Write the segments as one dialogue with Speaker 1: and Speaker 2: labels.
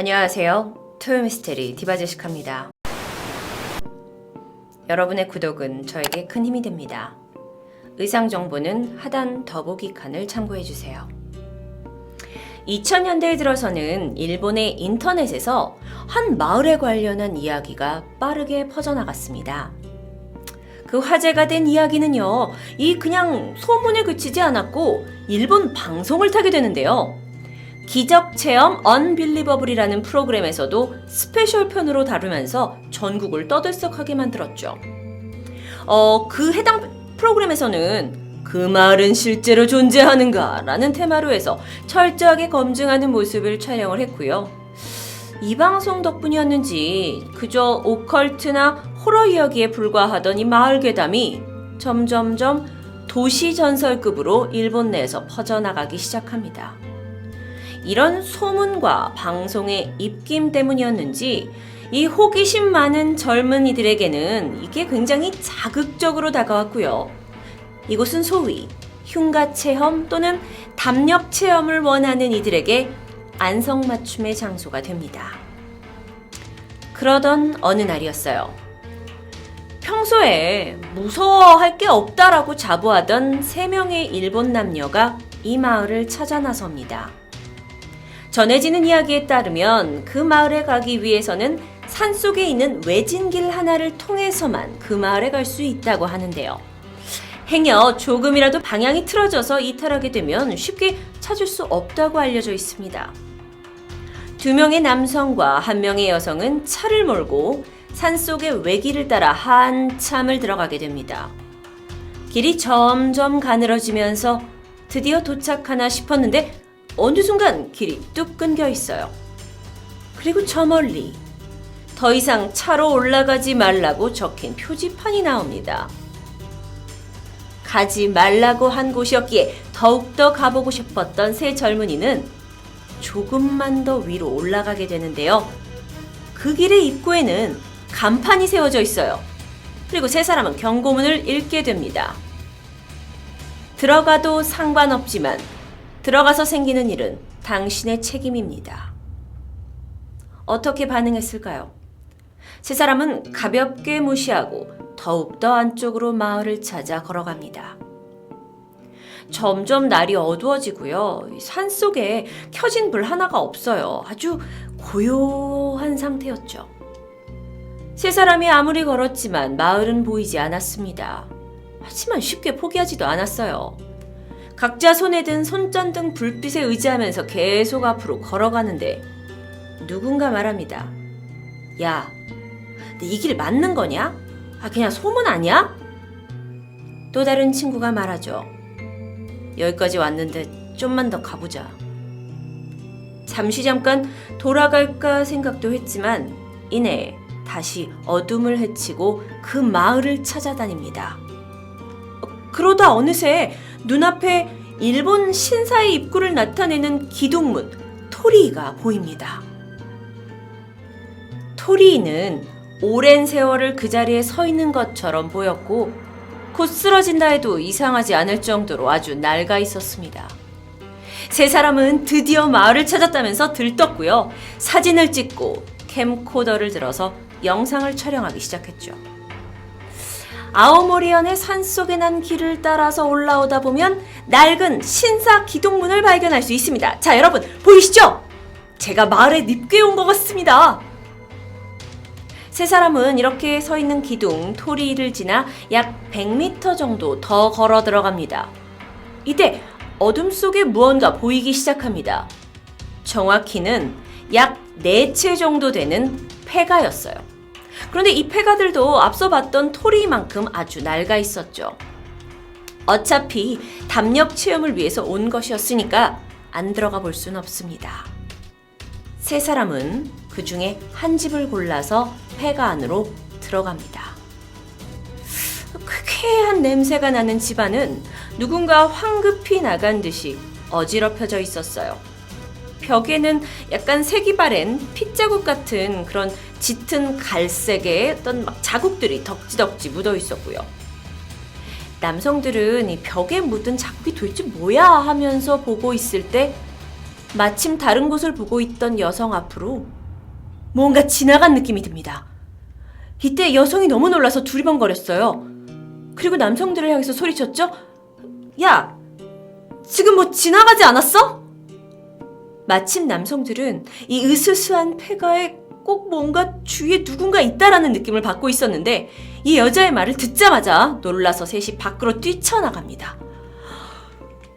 Speaker 1: 안녕하세요. 토요미스테리 디바제시카입니다. 여러분의 구독은 저에게 큰 힘이 됩니다. 의상 정보는 하단 더보기 칸을 참고해주세요. 2000년대에 들어서는 일본의 인터넷에서 한 마을에 관련한 이야기가 빠르게 퍼져나갔습니다. 그 화제가 된 이야기는요, 그냥 소문에 그치지 않았고 일본 방송을 타게 되는데요. 기적체험 언빌리버블이라는 프로그램에서도 스페셜 편으로 다루면서 전국을 떠들썩하게 만들었죠. 그 해당 프로그램에서는 그 마을은 실제로 존재하는가? 라는 테마로 해서 철저하게 검증하는 모습을 촬영을 했고요. 이 방송 덕분이었는지 그저 오컬트나 호러 이야기에 불과하던 이 마을 괴담이 점점점 도시 전설급으로 일본 내에서 퍼져나가기 시작합니다. 이런 소문과 방송의 입김 때문이었는지 이 호기심 많은 젊은이들에게는 이게 굉장히 자극적으로 다가왔고요. 이곳은 소위 흉가 체험 또는 담력 체험을 원하는 이들에게 안성맞춤의 장소가 됩니다. 그러던 어느 날이었어요. 평소에 무서워할 게 없다라고 자부하던 3명의 일본 남녀가 이 마을을 찾아 나섭니다. 전해지는 이야기에 따르면 그 마을에 가기 위해서는 산속에 있는 외진길 하나를 통해서만 그 마을에 갈 수 있다고 하는데요. 행여 조금이라도 방향이 틀어져서 이탈하게 되면 쉽게 찾을 수 없다고 알려져 있습니다. 2명의 남성과 1명의 여성은 차를 몰고 산속의 외길을 따라 한참을 들어가게 됩니다. 길이 점점 가늘어지면서 드디어 도착하나 싶었는데 어느 순간 길이 뚝 끊겨 있어요. 그리고 저 멀리 더 이상 차로 올라가지 말라고 적힌 표지판이 나옵니다. 가지 말라고 한 곳이었기에 더욱더 가보고 싶었던 세 젊은이는 조금만 더 위로 올라가게 되는데요. 그 길의 입구에는 간판이 세워져 있어요. 그리고 세 사람은 경고문을 읽게 됩니다. 들어가도 상관없지만 들어가서 생기는 일은 당신의 책임입니다. 어떻게 반응했을까요? 세 사람은 가볍게 무시하고 더욱더 안쪽으로 마을을 찾아 걸어갑니다. 점점 날이 어두워지고요. 산속에 켜진 불 하나가 없어요. 아주 고요한 상태였죠. 세 사람이 아무리 걸었지만 마을은 보이지 않았습니다. 하지만 쉽게 포기하지도 않았어요. 각자 손에 든 손전등 불빛에 의지하면서 계속 앞으로 걸어가는데 누군가 말합니다. 야, 너 이 길 맞는 거냐? 그냥 소문 아니야? 또 다른 친구가 말하죠. 여기까지 왔는데 좀만 더 가보자. 잠깐 돌아갈까 생각도 했지만 이내 다시 어둠을 헤치고 그 마을을 찾아다닙니다. 그러다 어느새 눈앞에 일본 신사의 입구를 나타내는 기둥문 토리이가 보입니다. 토리이는 오랜 세월을 그 자리에 서 있는 것처럼 보였고 곧 쓰러진다 해도 이상하지 않을 정도로 아주 낡아 있었습니다. 세 사람은 드디어 마을을 찾았다면서 들떴고요. 사진을 찍고 캠코더를 들어서 영상을 촬영하기 시작했죠. 아오모리현의 산속에 난 길을 따라서 올라오다 보면 낡은 신사 기둥문을 발견할 수 있습니다. 자, 여러분 보이시죠? 제가 마을에 늦게 온 것 같습니다. 세 사람은 이렇게 서 있는 기둥 토리를 지나 약 100m 정도 더 걸어 들어갑니다. 이때 어둠 속에 무언가 보이기 시작합니다. 정확히는 약 4채 정도 되는 폐가였어요. 그런데 이 폐가들도 앞서 봤던 토리만큼 아주 낡아 있었죠. 어차피 담력 체험을 위해서 온 것이었으니까 안 들어가 볼 수는 없습니다. 세 사람은 그 중에 한 집을 골라서 폐가 안으로 들어갑니다. 쾌쾌한 냄새가 나는 집안은 누군가 황급히 나간 듯이 어지럽혀져 있었어요. 벽에는 약간 색이 바랜 핏자국 같은 그런 짙은 갈색의 어떤 자국들이 덕지덕지 묻어 있었고요. 남성들은 이 벽에 묻은 자국이 도대체 뭐야 하면서 보고 있을 때 마침 다른 곳을 보고 있던 여성 앞으로 뭔가 지나간 느낌이 듭니다. 이때 여성이 너무 놀라서 두리번거렸어요. 그리고 남성들을 향해서 소리쳤죠? 야! 지금 뭐 지나가지 않았어? 마침 남성들은 이 으스스한 폐가에 꼭 뭔가 주위에 누군가 있다라는 느낌을 받고 있었는데 이 여자의 말을 듣자마자 놀라서 셋이 밖으로 뛰쳐나갑니다.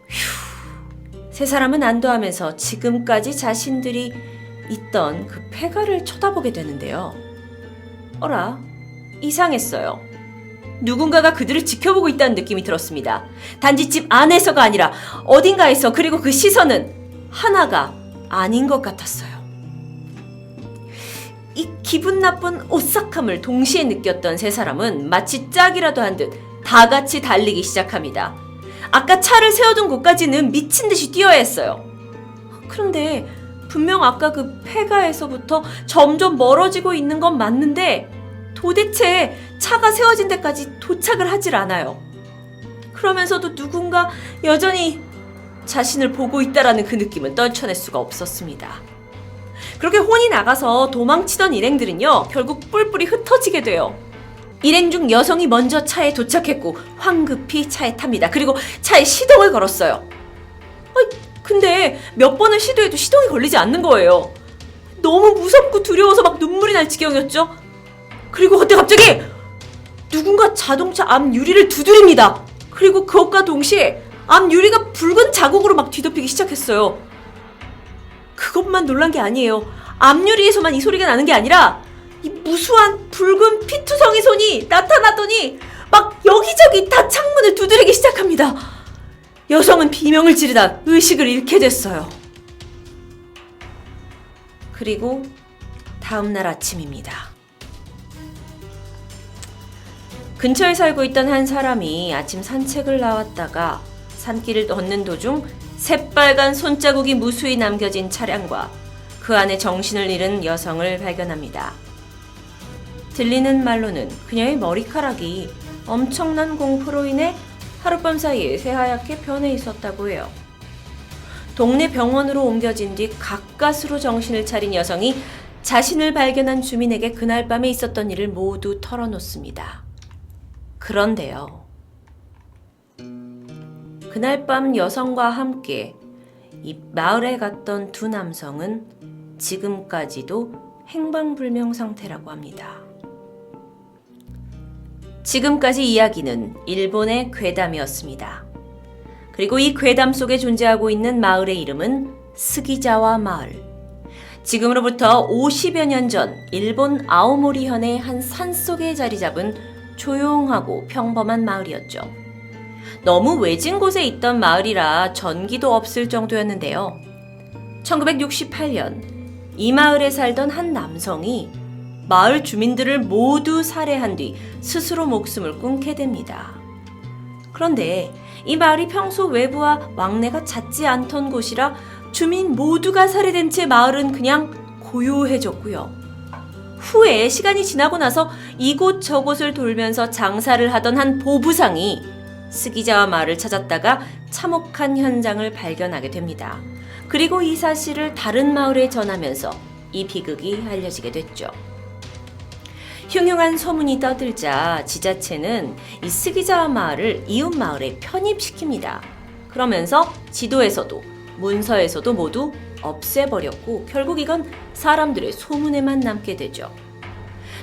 Speaker 1: 휴. 세 사람은 안도하면서 지금까지 자신들이 있던 그 폐가를 쳐다보게 되는데요. 어라, 이상했어요. 누군가가 그들을 지켜보고 있다는 느낌이 들었습니다. 단지 집 안에서가 아니라 어딘가에서, 그리고 그 시선은 하나가 아닌 것 같았어요. 이 기분 나쁜 오싹함을 동시에 느꼈던 세 사람은 마치 짝이라도 한 듯 다 같이 달리기 시작합니다. 아까 차를 세워둔 곳까지는 미친 듯이 뛰어야 했어요. 그런데 분명 아까 그 폐가에서부터 점점 멀어지고 있는 건 맞는데 도대체 차가 세워진 데까지 도착을 하질 않아요. 그러면서도 누군가 여전히 자신을 보고 있다라는 그 느낌은 떨쳐낼 수가 없었습니다. 그렇게 혼이 나가서 도망치던 일행들은요, 결국 뿔뿔이 흩어지게 돼요. 일행 중 여성이 먼저 차에 도착했고 황급히 차에 탑니다. 그리고 차에 시동을 걸었어요. 근데 몇 번을 시도해도 시동이 걸리지 않는 거예요. 너무 무섭고 두려워서 막 눈물이 날 지경이었죠. 그리고 그때 갑자기 누군가 자동차 앞 유리를 두드립니다. 그리고 그것과 동시에 앞 유리가 붉은 자국으로 막 뒤덮이기 시작했어요. 그것만 놀란 게 아니에요. 앞유리에서만 이 소리가 나는 게 아니라 이 무수한 붉은 피투성이 손이 나타나더니 막 여기저기 다 창문을 두드리기 시작합니다. 여성은 비명을 지르다 의식을 잃게 됐어요. 그리고 다음날 아침입니다. 근처에 살고 있던 한 사람이 아침 산책을 나왔다가 산길을 걷는 도중 새빨간 손자국이 무수히 남겨진 차량과 그 안에 정신을 잃은 여성을 발견합니다. 들리는 말로는 그녀의 머리카락이 엄청난 공포로 인해 하룻밤 사이에 새하얗게 변해 있었다고 해요. 동네 병원으로 옮겨진 뒤 가까스로 정신을 차린 여성이 자신을 발견한 주민에게 그날 밤에 있었던 일을 모두 털어놓습니다. 그런데요. 그날 밤 여성과 함께 이 마을에 갔던 두 남성은 지금까지도 행방불명 상태라고 합니다. 지금까지 이야기는 일본의 괴담이었습니다. 그리고 이 괴담 속에 존재하고 있는 마을의 이름은 스기자와 마을. 지금으로부터 50여 년 전 일본 아오모리현의 한 산속에 자리 잡은 조용하고 평범한 마을이었죠. 너무 외진 곳에 있던 마을이라 전기도 없을 정도였는데요. 1968년 이 마을에 살던 한 남성이 마을 주민들을 모두 살해한 뒤 스스로 목숨을 끊게 됩니다. 그런데 이 마을이 평소 외부와 왕래가 잦지 않던 곳이라 주민 모두가 살해된 채 마을은 그냥 고요해졌고요. 후에 시간이 지나고 나서 이곳저곳을 돌면서 장사를 하던 한 보부상이 스기자와 마을을 찾았다가 참혹한 현장을 발견하게 됩니다. 그리고 이 사실을 다른 마을에 전하면서 이 비극이 알려지게 됐죠. 흉흉한 소문이 떠들자 지자체는 이 스기자와 마을을 이웃 마을에 편입시킵니다. 그러면서 지도에서도 문서에서도 모두 없애버렸고 결국 이건 사람들의 소문에만 남게 되죠.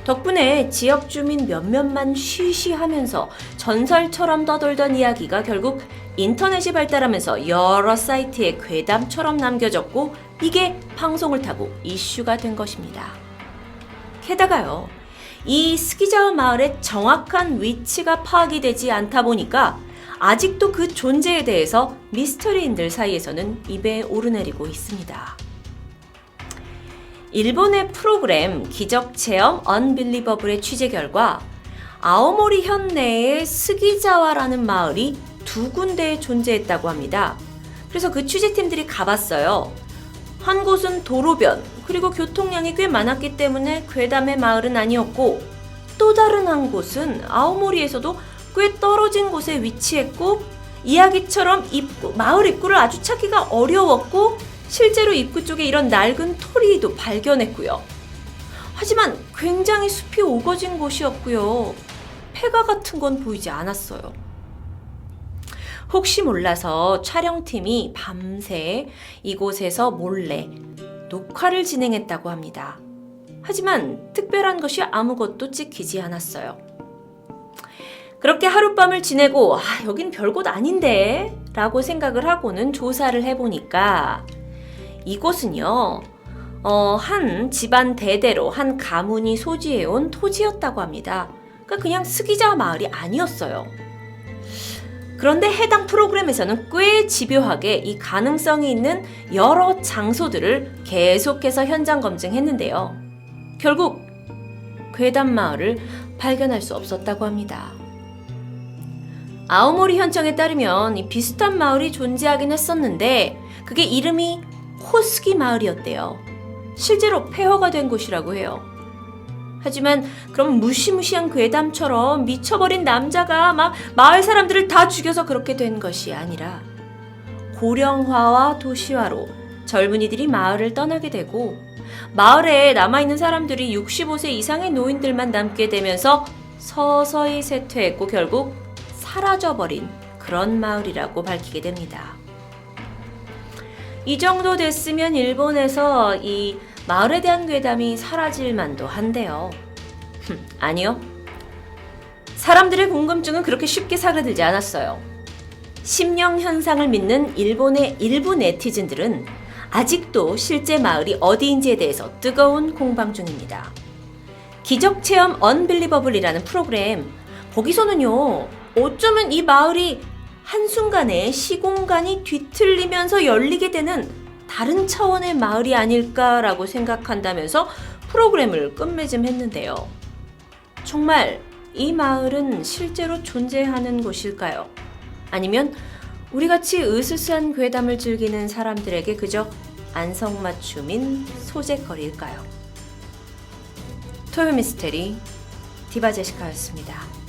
Speaker 1: 덕분에 지역 주민 몇몇만 쉬쉬하면서 전설처럼 떠돌던 이야기가 결국 인터넷이 발달하면서 여러 사이트에 괴담처럼 남겨졌고 이게 방송을 타고 이슈가 된 것입니다. 게다가요, 이 스기자와 마을의 정확한 위치가 파악이 되지 않다 보니까 아직도 그 존재에 대해서 미스터리인들 사이에서는 입에 오르내리고 있습니다. 일본의 프로그램 기적체험 언빌리버블의 취재 결과 아오모리 현 내에 스기자와라는 마을이 두 군데에 존재했다고 합니다. 그래서 그 취재팀들이 가봤어요. 한 곳은 도로변, 그리고 교통량이 꽤 많았기 때문에 괴담의 마을은 아니었고, 또 다른 한 곳은 아오모리에서도 꽤 떨어진 곳에 위치했고 이야기처럼 마을 입구를 아주 찾기가 어려웠고 실제로 입구 쪽에 이런 낡은 토리도 발견했고요. 하지만 굉장히 숲이 우거진 곳이었고요. 폐가 같은 건 보이지 않았어요. 혹시 몰라서 촬영팀이 밤새 이곳에서 몰래 녹화를 진행했다고 합니다. 하지만 특별한 것이 아무것도 찍히지 않았어요. 그렇게 하룻밤을 지내고 여긴 별곳 아닌데 라고 생각을 하고는 조사를 해보니까 이곳은요 한 집안 대대로 한 가문이 소지해온 토지였다고 합니다. 그러니까 그냥 스기자 마을이 아니었어요. 그런데 해당 프로그램에서는 꽤 집요하게 이 가능성이 있는 여러 장소들을 계속해서 현장 검증했는데요. 결국 괴담 마을을 발견할 수 없었다고 합니다. 아오모리 현청에 따르면 이 비슷한 마을이 존재하긴 했었는데 그게 이름이 호스기 마을이었대요. 실제로 폐허가 된 곳이라고 해요. 하지만 그럼 무시무시한 괴담처럼 미쳐버린 남자가 막 마을 사람들을 다 죽여서 그렇게 된 것이 아니라 고령화와 도시화로 젊은이들이 마을을 떠나게 되고 마을에 남아있는 사람들이 65세 이상의 노인들만 남게 되면서 서서히 쇠퇴했고 결국 사라져버린 그런 마을이라고 밝히게 됩니다. 이 정도 됐으면 일본에서 이 마을에 대한 괴담이 사라질 만도 한데요. 아니요. 사람들의 궁금증은 그렇게 쉽게 사그라들지 않았어요. 심령 현상을 믿는 일본의 일부 네티즌들은 아직도 실제 마을이 어디인지에 대해서 뜨거운 공방 중입니다. 기적체험 언빌리버블이라는 프로그램, 거기서는요, 어쩌면 이 마을이 한순간에 시공간이 뒤틀리면서 열리게 되는 다른 차원의 마을이 아닐까라고 생각한다면서 프로그램을 끝맺음했는데요. 정말 이 마을은 실제로 존재하는 곳일까요? 아니면 우리같이 으스스한 괴담을 즐기는 사람들에게 그저 안성맞춤인 소재거리일까요? 토요미스테리 디바제시카였습니다.